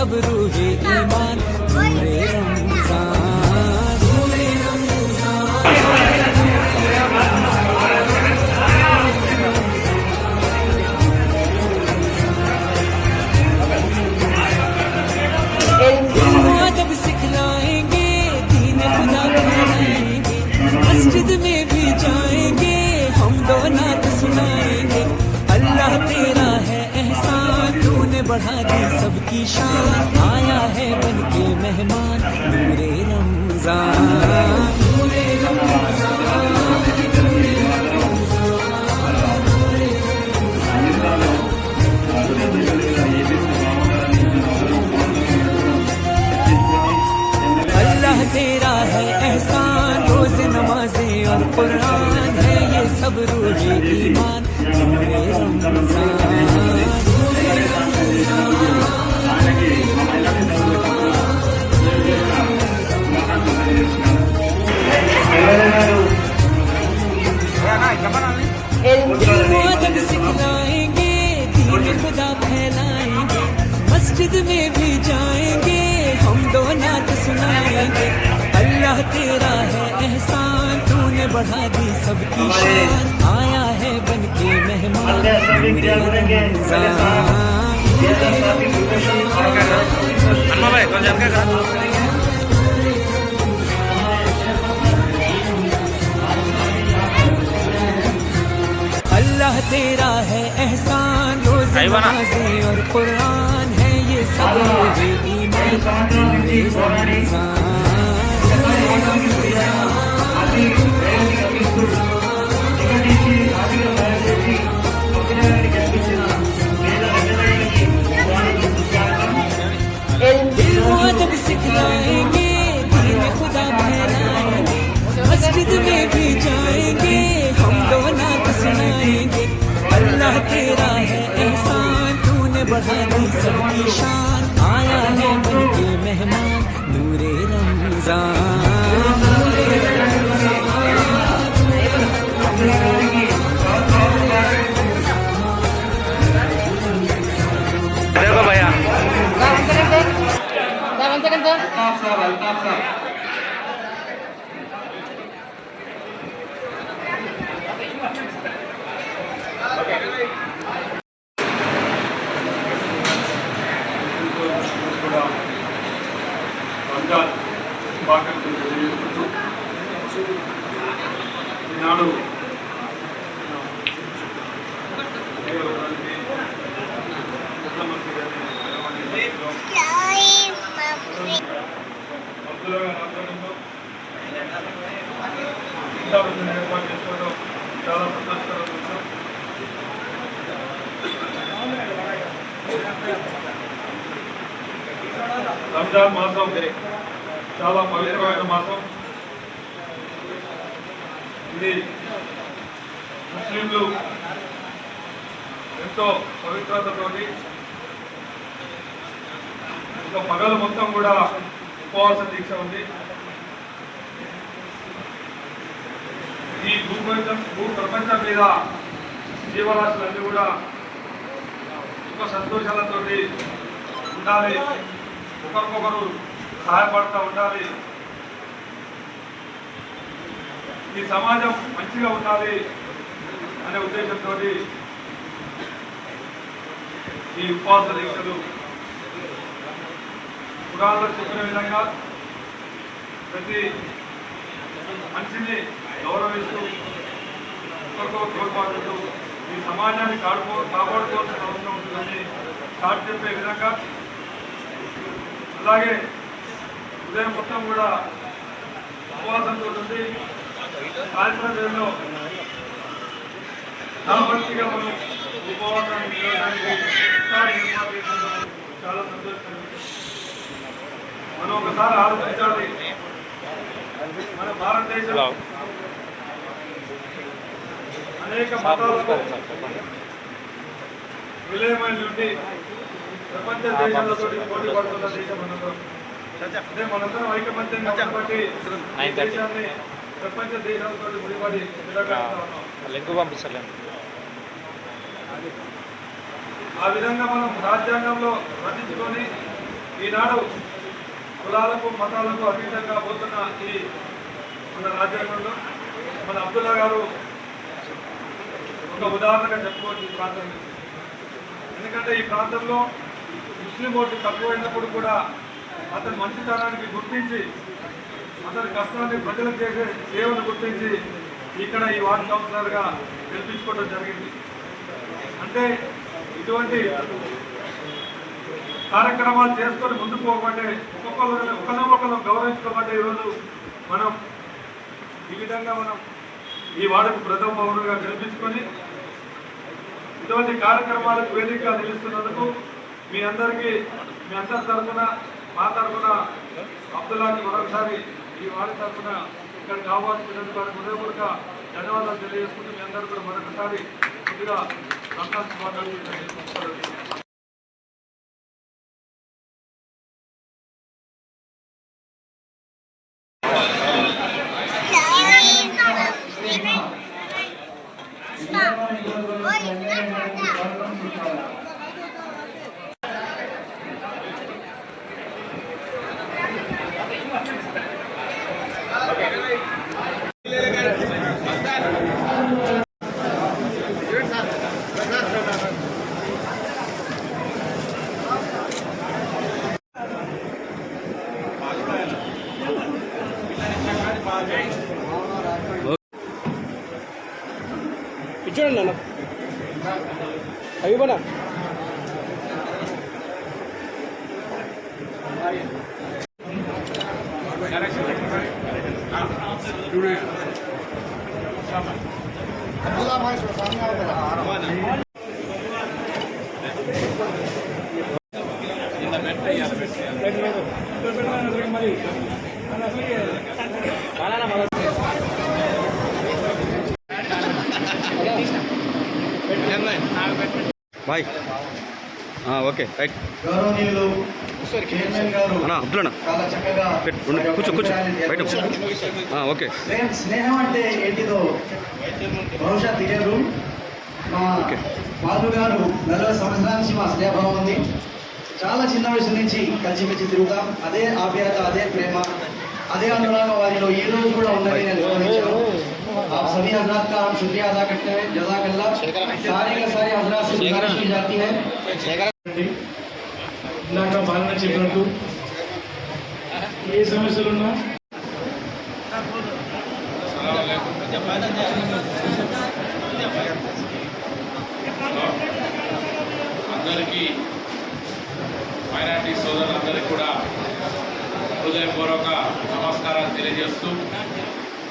सब रूहे ईमान नूरे रमजान नूरे रमजान जब सिखलाएंगे दीन खुदा फैलाएंगे मस्जिद में भी जाएंगे हम दो नात सुनाएंगे अल्लाह तेरा है एहसान तूने बढ़ा दी सबकी शान आया है बन के मेहमान नूरे रमजान नूरे रमजान अल्लाह तेरा है एहसान रोज नमाजें और कुरान है ये सब रूहे ईमान नूरे रमजान जब सिखलाएंगे दीन खुदा फैलाएंगे मस्जिद में भी जाएंगे हम दो नात सुनाएंगे अल्लाह तेरा है एहसान तूने बढ़ा दी सबकी शान आया है बन के मेहमान अल्लाह तेरा है एहसान रोज़ नमाज़ें और कुरान है ये सब रूहे ईमान नूरे रमजान जब सिखलाएंगे दीन खुदा फैलाएंगे मस्जिद में भी जाएंगे हम दो नात सुनाएंगे अल्लाह तेरा है एहसान तूने बढ़ा दी सबकी शान आया है बन के मेहमान नूरे रमजान नूरे देखो भैया రంజాన్ శుభాకాంక్షలు తెలియజేసుకుంటూ ఈనాడు ఏర్పాటు చేసుకోవడం చాలా సంతోషకరమైన విషయం. రంజాన్ మాసం చాలా పవిత్రమైన మాసం. ఇది ముస్లింలు ఎంతో పవిత్రతతోటి ఒక పగలు మొత్తం కూడా ఉపవాస దీక్ష ఉంది. ఈ భూప్రపంచం మీద జీవరాశులన్నీ కూడా సుఖ సంతోషాలతో ఉండాలి, ఒకరికొకరు సహాయపడుతూ ఉండాలి, ఈ సమాజం మంచిగా ఉండాలి అనే ఉద్దేశంతో ఈ ఉపవాస దీక్షలు పురాణంలో చెప్పిన విధంగా ప్రతి మనిషిని గౌరవిస్తూ ఒకరికొకరు తోడ్పాటుతూ ఈ సమాజాన్ని కాపాడుకోవాల్సిన అవసరం ఉంటుందని చాటి చెప్పే విధంగా అలాగే ఉదయం మొత్తం కూడా ఉపవాసంతో ఉంది. సాయంత్రం వేళలో నామర్తిగా మనం ఉపవాసాన్ని నిర్వహించడానికి చాలా సంతోషకరం. మనం ఒకసారి ఆలోచించాలి, మన భారతదేశం అనేక మతాలకు విలయమైన నుండి ప్రపంచ దేశాలతో పోటీ పడుతున్న దేశం మనందరం. అదే మనందరం ఐకమత్యంగా కాబట్టి దేశాన్ని ప్రపంచ దేశాలతో ముడిపడి పంపిస్తలేము. ఆ విధంగా మనం రాజ్యాంగంలో రచించుకొని ఈనాడు కులాలకు మతాలకు అతీతంగా పోతున్న ఈ మన రాజ్యాంగంలో మన అబ్దుల్లా గారు ఒక ఉదాహరణగా చెప్పుకోవచ్చు ఈ ప్రాంతం నుంచి. ఎందుకంటే ఈ ప్రాంతంలో ముస్లిం ఓటు తక్కువైనప్పుడు కూడా అతని మంచితనానికి గుర్తించి అతని కష్టాన్ని ప్రజలకు చేసే సేవను గుర్తించి ఇక్కడ ఈ వార్డు కౌన్సిలర్గా గెలిపించుకోవడం జరిగింది. అంటే ఇటువంటి కార్యక్రమాలు చేసుకొని ముందుకు పోకపోతే ఒకరినొకరు గౌరవించుకోమంటే ఈరోజు మనం ఈ విధంగా మనం ఈ వార్డుకు ప్రథమ పౌరులుగా గెలిపించుకొని ఇటువంటి కార్యక్రమాలకు వేదికగా నిలుస్తున్నందుకు మీ అందరి తరఫున మా తరఫున అబ్దుల్లాకి మరొకసారి ఈ వార్డు తరఫున ఇక్కడికి ఆహ్వానించినందుకు వారికి హృదయపూర్వక ధన్యవాదాలు తెలియజేసుకుంటూ మీ అందరూ కూడా మరొకసారి కొద్దిగా రంజాన్ శుభాకాంక్షలు తెలియజేసుకుంటారు. చూడండి అన్న అవి బనా బాయ్ ఓకే రైట్ గౌరవనీయులు చైర్మన్ గారు అబ్దుల్ చాలా చక్కగా కూర్చో బయట ఓకే స్నేహం అంటే ఏంటిదో బహుశా తెలియదు. మా బాలు గారు 40 సంవత్సరాల నుంచి మా స్నేహభావం ఉంది. చాలా చిన్న వయసు నుంచి కలిసిమెలిసి తిరుగుతాం. అదే ఆప్యాయత, అదే ప్రేమ, అదే అనురాగం వారిలో ఈ రోజు కూడా ఉందని నేను గౌరవించాను. आप सभी हजरात का हम शुक्रिया अदा करते हैं. जज़ाकल्लाह. सारे का सारे हजरात से गुजारिश की जाती है. ఇందాక బాలన చెప్పినట్టు ఏ సమస్యలున్నా అందరికీ మైనారిటీ సోదరులందరికీ కూడా హృదయపూర్వక నమస్కారాలు తెలియజేస్తూ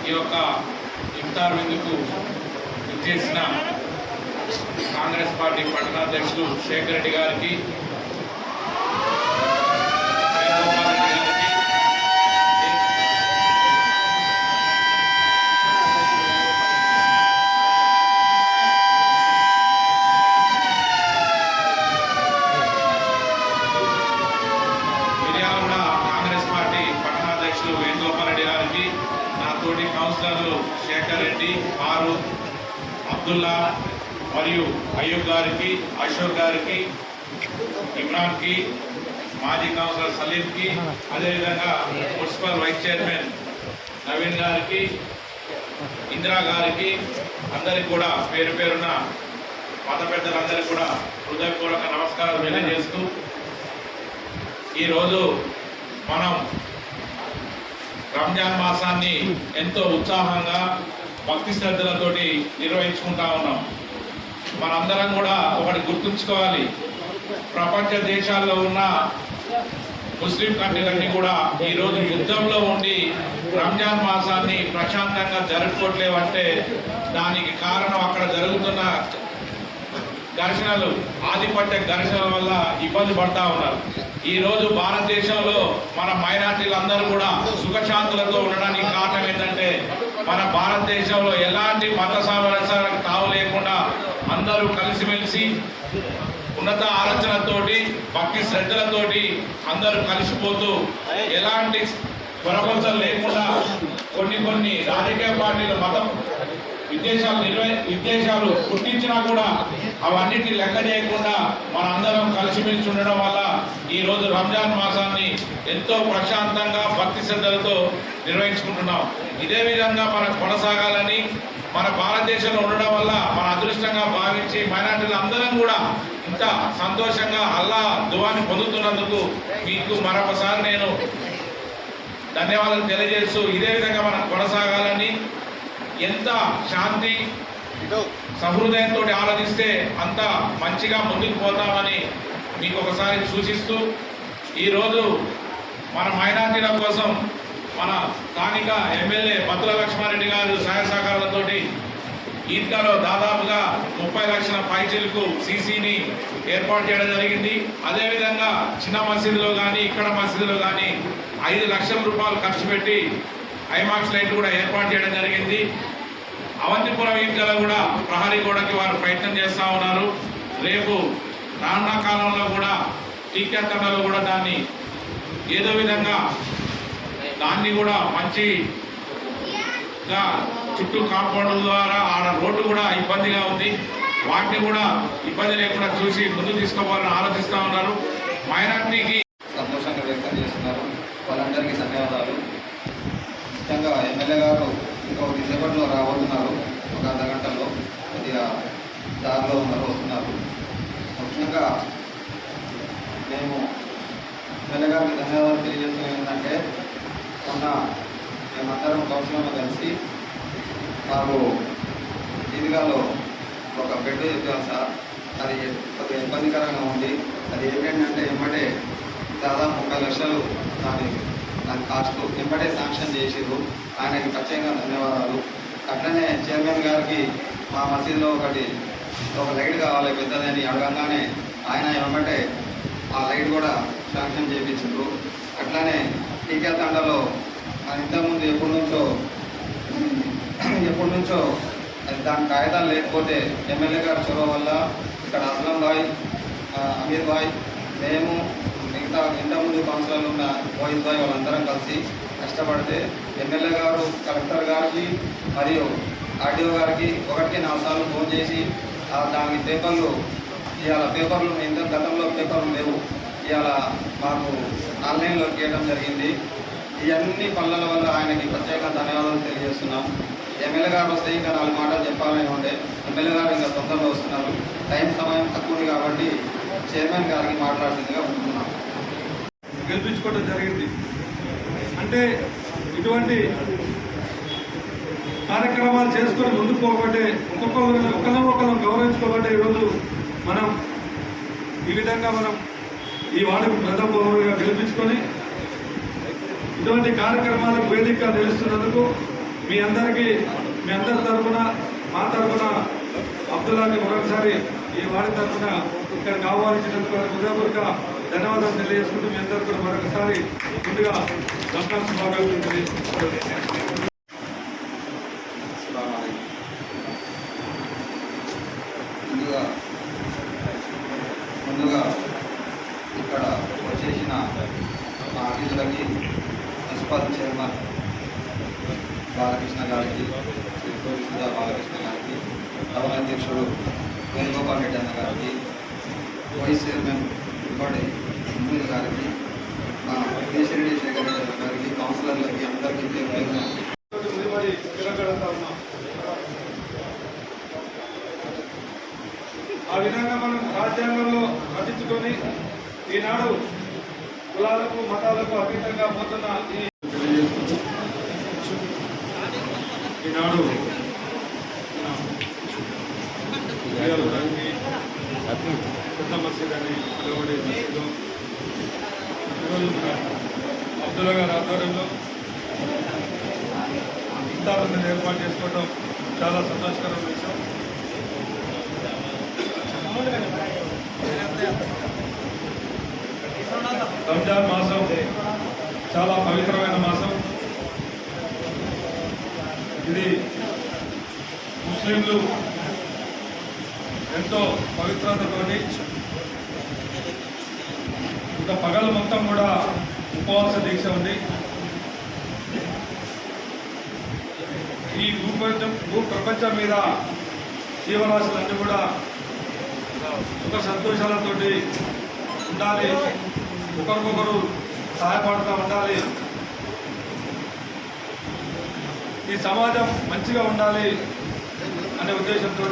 ఈ యొక్క ఇఫ్తార్ విందుకు ఇచ్చేసిన కాంగ్రెస్ పార్టీ పట్టణాధ్యక్షులు శేఖర్ రెడ్డి గారికి, వేణుగోపాల్ రెడ్డి గారికి, మిర్యాలగూడ కాంగ్రెస్ పార్టీ పట్టణాధ్యక్షులు వేణుగోపాల్ రెడ్డి గారికి, నా తోటి కౌన్సిలర్లు శేఖర్ రెడ్డి, ఫారూక్, అబ్దుల్లా మరియు అయ్యూబ్ గారికి, అశోక్ గారికి, ఇమ్రాన్కి, మాజీ కౌన్సిలర్ సలీంకి, అదేవిధంగా మున్సిపల్ వైస్ చైర్మన్ నవీన్ గారికి, ఇందిరా గారికి, అందరికి కూడా పేరు పేరున మత పెద్దలందరికీ కూడా హృదయపూర్వక నమస్కారాలు తెలియజేస్తూ ఈరోజు మనం రంజాన్ మాసాన్ని ఎంతో ఉత్సాహంగా భక్తి శ్రద్ధలతోటి నిర్వహించుకుంటా ఉన్నాం. మనందరం కూడా ఒకటి గుర్తుంచుకోవాలి, ప్రపంచ దేశాల్లో ఉన్న ముస్లిం కంట్రీలన్నీ కూడా ఈరోజు యుద్ధంలో ఉండి రంజాన్ మాసాన్ని ప్రశాంతంగా జరుపుకోవట్లేవంటే దానికి కారణం అక్కడ జరుగుతున్న ఘర్షణలు, ఆధిపత్య ఘర్షణల వల్ల ఇబ్బంది పడతా ఉన్నారు. ఈరోజు భారతదేశంలో మన మైనార్టీలు అందరూ కూడా సుఖశాంతులతో ఉండడానికి కారణం ఏంటంటే మన భారతదేశంలో ఎలాంటి మత సామరస్యాలకు తావు లేకుండా అందరూ కలిసిమెలిసి ఉన్నత ఆలోచనతోటి భక్తి శ్రద్ధలతోటి అందరూ కలిసిపోతూ ఎలాంటి పొరపంచలు లేకుండా కొన్ని రాజకీయ పార్టీలు మతం విద్వేషాలు పుట్టించినా కూడా అవన్నిటిని లెక్క చేయకుండా మనందరం కలిసిమెలిసి ఉండడం వల్ల ఈ రోజు రంజాన్ మాసాన్ని ఎంతో ప్రశాంతంగా భక్తి శ్రద్ధలతో నిర్వహించుకుంటున్నాం. ఇదే విధంగా మనం కొనసాగాలని, మన భారతదేశంలో ఉండడం వల్ల మన అదృష్టంగా భావించి మైనారిటీలు అందరం కూడా ఇంత సంతోషంగా అల్లా దువాని పొందుతున్నందుకు మీకు మరొకసారి నేను ధన్యవాదాలు తెలియజేస్తూ ఇదే విధంగా మనం కొనసాగాలని, ఎంత శాంతి సహృదయంతో ఆలోచిస్తే అంత మంచిగా ముందుకు పోతామని మీకు ఒకసారి సూచిస్తూ, ఈరోజు మన మైనారిటీల కోసం మన స్థానిక ఎమ్మెల్యే బత్తుల లక్ష్మారెడ్డి గారు సహాయ సహకారాలతోటి ఈద్గాలో దాదాపుగా 30 లక్షల పైచీలకు సీసీని ఏర్పాటు చేయడం జరిగింది. అదేవిధంగా చిన్న మసీదులో కానీ ఇక్కడ మసీదులో కానీ 5 లక్షల రూపాయలు ఖర్చు పెట్టి ఐమాక్స్ లైట్లు కూడా ఏర్పాటు చేయడం జరిగింది. అవంతిపురం ఈద్గాలో కూడా ప్రహరీ గోడకి వారు ప్రయత్నం చేస్తూ ఉన్నారు. రేపు రానున్న కాలంలో కూడా టీకాతండలో కూడా దాన్ని ఏదో విధంగా దాన్ని కూడా మంచిగా చుట్టూ కాంపౌండ్ ద్వారా ఆడ రోడ్డు కూడా ఇబ్బందిగా ఉంది, వాటిని కూడా ఇబ్బంది లేకుండా చూసి ముందు తీసుకోవాలని ఆలోచిస్తూ ఉన్నారు. మైనార్టీకి సంతోషంగా వ్యక్తం చేస్తున్నారు. వాళ్ళందరికీ ధన్యవాదాలు. ముఖ్యంగా ఎమ్మెల్యే గారు ఇంకా కొద్దిసేపట్లో రాబోతున్నారు, ఒక అర్ధగంటలో కొద్దిగా దారిలో ఉన్నారు, వస్తున్నారు. ముఖ్యంగా మేము ఎమ్మెల్యే గారికి ధన్యవాదాలు తెలియజేస్తున్నాం. ఏంటంటే మొన్న మేమందరం కౌన్సిలర్లో కలిసి మాకు ఈద్గాలో ఒక బెడ్ చెప్పాం సార్. అది కొద్దిగా ఇబ్బందికరంగా ఉంది. అది ఏంటంటే ఎమ్మటే దాదాపు 30 లక్షలు దాని కాస్ట్ ఎమ్మటే శాంక్షన్ చేసిర్రు. ఆయనకి ప్రత్యేకంగా ధన్యవాదాలు. అట్లనే చైర్మన్ గారికి మా మసీదులో ఒక లైట్ కావాలి పెద్దదని అడగంగానే ఆయన ఎమ్మటే ఆ లైట్ కూడా శాంక్షన్ చేయించారు. అట్లనే టీకా తండలో ఇంతకుముందు ఎప్పటి నుంచో దాని కాగితాలు లేకపోతే ఎమ్మెల్యే గారి చొరవ వల్ల ఇక్కడ అస్లం భాయ్, అమీర్ భాయ్, మేము మిగతా ఇంతకుముందు కౌన్సిలర్లు ఉన్న మోహిత్ భాయ్ వాళ్ళందరం కలిసి కష్టపడితే ఎమ్మెల్యే గారు కలెక్టర్ గారికి మరియు ఆర్డీఓ గారికి 1కి 4 సార్లు ఫోన్ చేసి దానికి పేపర్లు గతంలో పేపర్లు లేవు, ఇవాళ మాకు ఆన్లైన్లో చేయడం జరిగింది. ఇవన్నీ పనుల వల్ల ఆయనకి ప్రత్యేకంగా ధన్యవాదాలు తెలియజేస్తున్నాం. ఎమ్మెల్యే గారు వస్తే ఇంకా 4 మాటలు చెప్పాలని ఉండే, ఎమ్మెల్యే గారు ఇంకా తొందరలో వస్తున్నారు. సమయం తక్కువ ఉంది కాబట్టి చైర్మన్ గారికి మాట్లాడుతుందిగా ఉంటున్నాం. గెలిపించుకోవడం జరిగింది. అంటే ఇటువంటి కార్యక్రమాలు చేసుకొని ముందుకు పోబట్టే ఒకరినొకరు గౌరవించుకోబట్టే ఈరోజు మనం ఈ విధంగా ఈ వార్డుకు ప్రథమ పౌరుడిగా గెలిపించుకొని ఇటువంటి కార్యక్రమాలకు వేదికగా నిలుస్తున్నందుకు మీ అందరి తరఫున మా తరఫున అబ్దుల్లాకి మరొకసారి ఈ వార్డు తరఫున ఇక్కడికి ఆహ్వానించినందుకు హృదయపూర్వక ధన్యవాదాలు తెలియజేసుకుంటూ మీ అందరూ కూడా మరొకసారి ముందుగా రంజాన్ శుభాకాంక్షలు తెలియజేస్తున్నాను. ముందుగా ఇక్కడ వచ్చేసిన మా అతిథులకి మున్సిపల్ చైర్మన్ బాలకృష్ణ గారికి, సుధా బాలకృష్ణ గారికి, టౌన్ అధ్యక్షుడు వేణుగోపాల్ రెడ్డి అన్న గారికి, వైస్ చైర్మన్ ఇప్పటి సునీల్ గారికి, మా కేశిరెడ్డి శేఖర్ రెడ్డి గారికి, కౌన్సిలర్లకి అందరికీ ఆ విధంగా మనం రాజ్యాంగంలో రచించుకొని ఈనాడు కులాలకు మతాలకు అతీతంగా పోతున్న ఈనాడు పెద్ద మసీద్ అని పిలువబడే మసీదు ఈరోజు అబ్దుల్లా గారి ఆధ్వర్యంలో ఇఫ్తార్ ఏర్పాటు చేసుకోవడం చాలా సంతోషకరమైన విషయం. రంజాన్ మాసం చాలా పవిత్రమైన మాసం. ఇది ముస్లింలు ఎంతో పవిత్రతతోటి ఇంకా పగలు మొత్తం కూడా ఉపవాస దీక్ష ఉంది. ఈ ఈ భూప్రపంచం మీద జీవరాశులన్నీ కూడా సుఖ సంతోషాలతోటి ఉండాలి, ఒకరికొకరు సహాయపడుతూ ఉండాలి, ఈ సమాజం మంచిగా ఉండాలి అనే ఉద్దేశంతో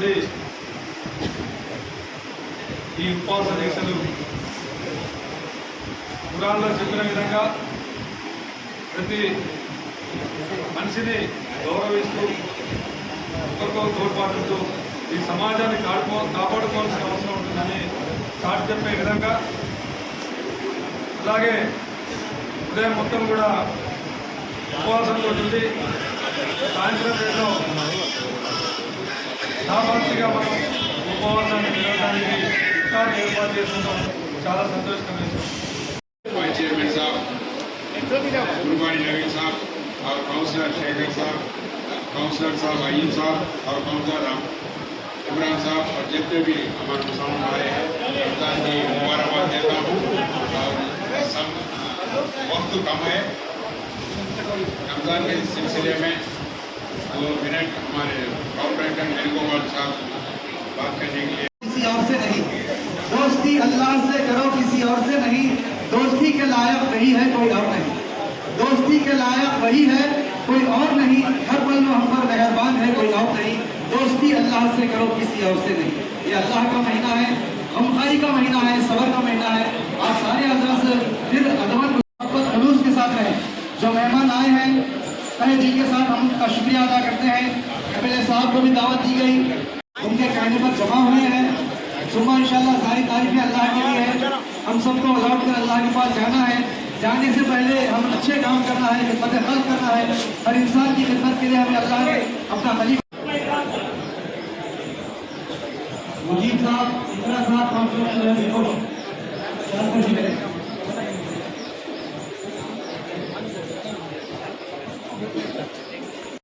ఈ ఉపవాస దీక్షలు పురాణంలో చెప్పిన విధంగా ప్రతి మనిషిని గౌరవిస్తూ ఒకరికొకరు తోడ్పాటుతూ ఈ సమాజాన్ని కాపాడుకోవాల్సిన అవసరం ఉంటుందని చాటి చెప్పే విధంగా, అలాగే ఉదయం మొత్తం కూడా ఉపవాసంతో ఉండి సాయంత్రం వేళలో సామర్థ్యంగా మనం ఉపవాసాన్ని నిలవడానికి ఇఫ్తార్ ఏర్పాటు చేసుకుంటాం. చాలా సంతోషకరమైన విషయం. वाइस चेयरमैन साहब गुरबानी नवीन साहब और काउंसलर शेखर साहब, काउंसलर साहब अय्यूब साहब और काउंसलर इमरान साहब और जितने भी हमारे मुसलमान भाई हैं, रमजान की मुबारकबाद देता हूँ। और सब वक्त कम है, रमजान के सिलसिले में 2 मिनट हमारे कॉर्पोरेटर वेणुगोपाल साहब बात करने के लिए। किसी और से नहीं, दोस्ती अल्लाह से करो, किसी और से नहीं। दोस्ती के लायक वही है, कोई और नहीं। दोस्ती के लायक वही है, कोई और नहीं। हर पल में हम पर मेहरबान है, कोई और नहीं। दोस्ती अल्लाह से करो, किसी और से नहीं। ये अल्लाह का महीना है, गमखारी का महीना है, सबर का महीना है। आप सारे अल्लाह से फिर अदमन मोहब्बत खलूस के साथ रहें। जो मेहमान आए हैं जिनके साथ हम उनका शुक्रिया अदा करते हैं। एमएलए साहब को भी दावत दी गई, उनके कहने पर जमा हुए हैं। सुबह इंशाल्लाह सारी तारीफें अल्लाह के लिए है। हम सबको लौट कर अल्लाह के पास जाना है। जाने से पहले हम अच्छे काम करना है, खिदमत खल्क करना है। हर इंसान की खिदमत के लिए हमें अल्लाह ने अपना खलीफा मुजीब साहब, इंदिरा साहब, काउंसलर